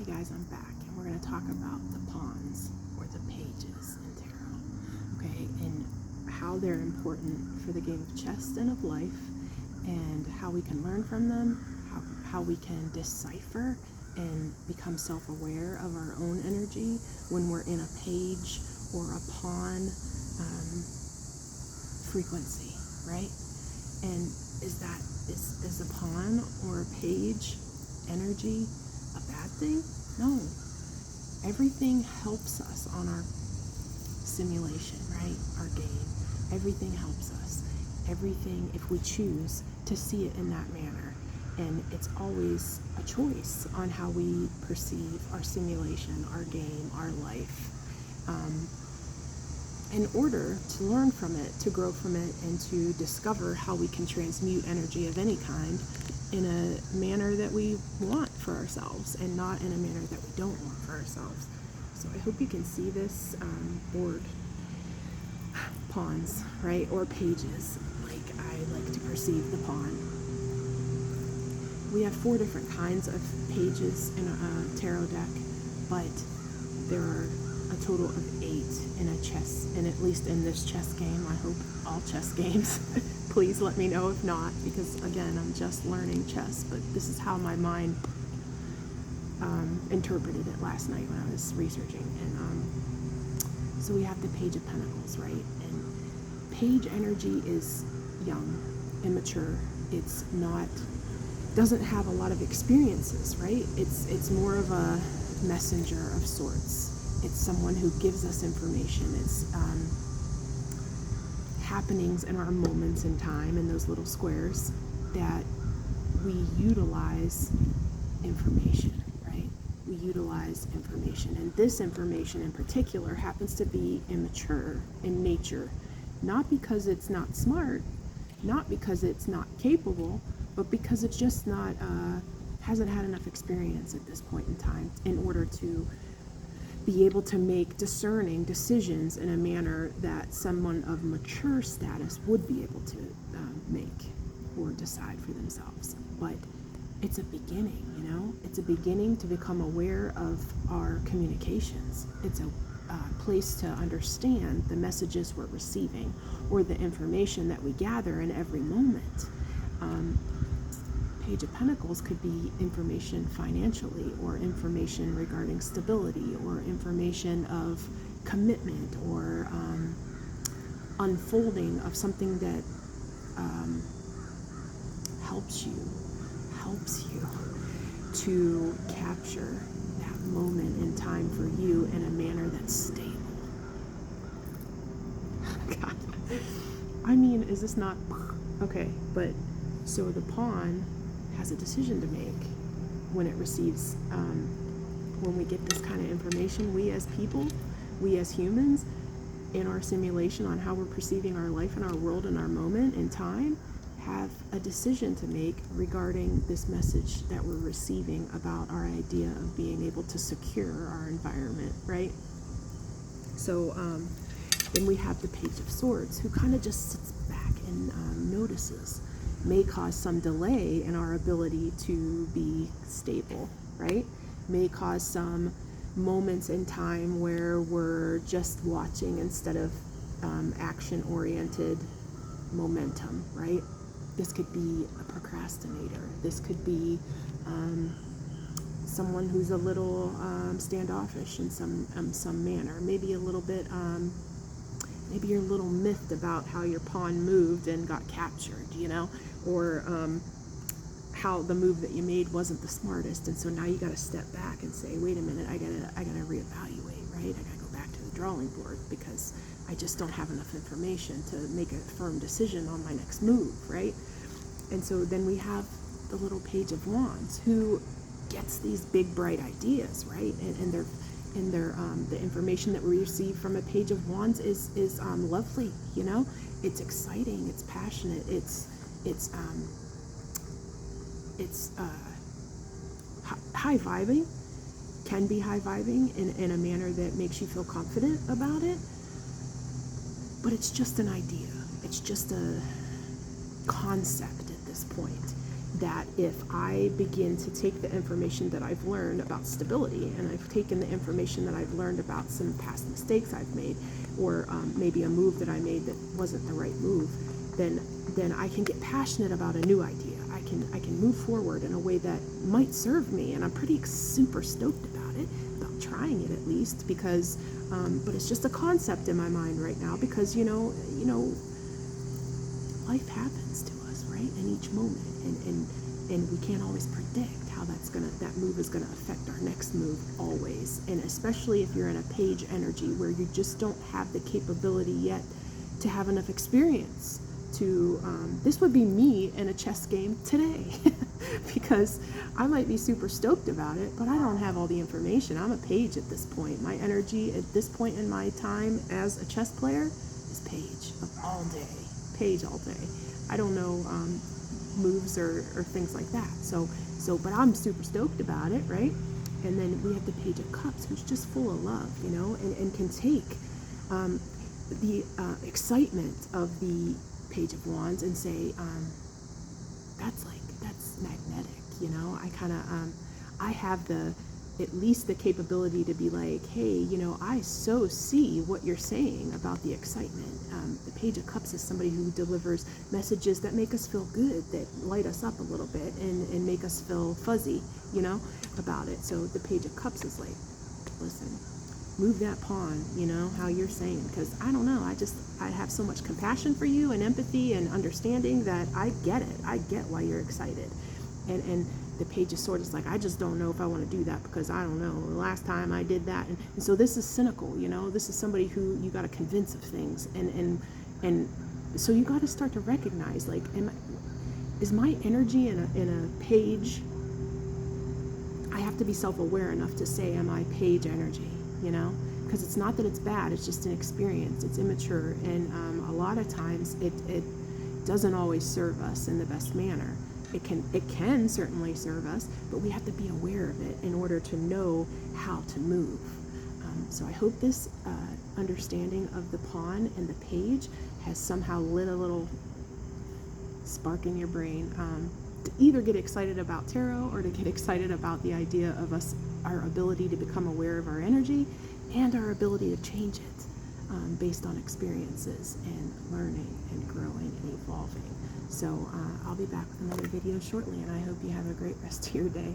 Hey guys, I'm back, and we're going to talk about the pawns, or the pages in tarot, okay, and how they're important for the game of chess and of life, and how we can learn from them, how we can decipher and become self-aware of our own energy when we're in a page or a pawn frequency, right? And is a pawn or a page energy a bad thing? No. Everything helps us on our simulation, right? Our game. Everything helps us. Everything, if we choose to see it in that manner. And it's always a choice on how we perceive our simulation, our game, our life. In order to learn from it, to grow from it, and to discover how we can transmute energy of any kind in a manner that we want for ourselves and not in a manner that we don't want for ourselves. So I hope you can see this board. Pawns, right? Or pages, like I like to perceive the pawn. We have 4 different kinds of pages in a tarot deck, but there are a total of 8 in a chess, and at least in this chess game. I hope all chess games. Please let me know if not, because again, I'm just learning chess, but this is how my mind interpreted it last night when I was researching. And so we have the Page of Pentacles, right? And page energy is young, immature. It's not, doesn't have a lot of experiences, right? It's more of a messenger of sorts. It's someone who gives us information. It's happenings in our moments in time, in those little squares, that we utilize information, right? We utilize information. And this information in particular happens to be immature in nature, not because it's not smart, not because it's not capable, but because it's just not, hasn't had enough experience at this point in time in order to be able to make discerning decisions in a manner that someone of mature status would be able to make or decide for themselves. But it's a beginning, you know? It's a beginning to become aware of our communications. It's a place to understand the messages we're receiving or the information that we gather in every moment. Page of Pentacles could be information financially, or information regarding stability, or information of commitment, or unfolding of something that helps you to capture that moment in time for you in a manner that's stable. God. I mean, is this not okay? But so the pawn has a decision to make when it receives, when we get this kind of information. We as people, we as humans, in our simulation on how we're perceiving our life and our world and our moment in time, have a decision to make regarding this message that we're receiving about our idea of being able to secure our environment, right? So then we have the Page of Swords, who kind of just sits back and notices. May cause some delay in our ability to be stable, right? May cause some moments in time where we're just watching instead of action-oriented momentum, right? This could be a procrastinator. This could be someone who's a little standoffish in some manner. Maybe a little bit, maybe you're a little miffed about how your pawn moved and got captured, you know? Or how the move that you made wasn't the smartest, and so now you got to step back and say, wait a minute, I gotta reevaluate, right? I gotta go back to the drawing board because I just don't have enough information to make a firm decision on my next move, right? And so then we have the little Page of Wands, who gets these big bright ideas, right? And the information that we receive from a Page of Wands is lovely, you know? It's exciting, it's passionate, it's high vibing, can be high vibing in a manner that makes you feel confident about it, but it's just an idea. It's just a concept at this point. that if I begin to take the information that I've learned about stability, and I've taken the information that I've learned about some past mistakes I've made, or maybe a move that I made that wasn't the right move, then I can get passionate about a new idea. I can move forward in a way that might serve me, and I'm pretty super stoked about it, about trying it at least, because but it's just a concept in my mind right now, because you know life happens to us, right, in each moment, and we can't always predict how that move is gonna affect our next move always, and especially if you're in a page energy where you just don't have the capability yet to have enough experience to this would be me in a chess game today. Because I might be super stoked about it, but I don't have all the information. I'm a page at this point. My energy at this point in my time as a chess player is page all day, page all day. I don't know moves or things like that. So, but I'm super stoked about it, right? And then we have the Page of Cups, who's just full of love, you know, and can take the excitement of the Page of Wands and say, that's magnetic, you know. I kind of I have at least the capability to be like, hey, you know, I so see what you're saying about the excitement. The Page of Cups is somebody who delivers messages that make us feel good, that light us up a little bit, and make us feel fuzzy, you know, about it. So the Page of Cups is like, listen, move that pawn, you know, how you're saying, because I don't know, I have so much compassion for you and empathy and understanding that I get it. I get why you're excited. And the Page of Swords is like, I just don't know if I want to do that, because I don't know, the last time I did that. And so this is cynical, you know, this is somebody who you got to convince of things. And so you got to start to recognize, like, is my energy in a page, I have to be self-aware enough to say, am I page energy, you know? Because it's not that it's bad, it's just an experience, it's immature, and a lot of times it doesn't always serve us in the best manner. It can certainly serve us, but we have to be aware of it in order to know how to move. So I hope this understanding of the pawn and the page has somehow lit a little spark in your brain to either get excited about tarot or to get excited about the idea of our ability to become aware of our energy and our ability to change it based on experiences and learning and growing and evolving. So I'll be back with another video shortly, and I hope you have a great rest of your day.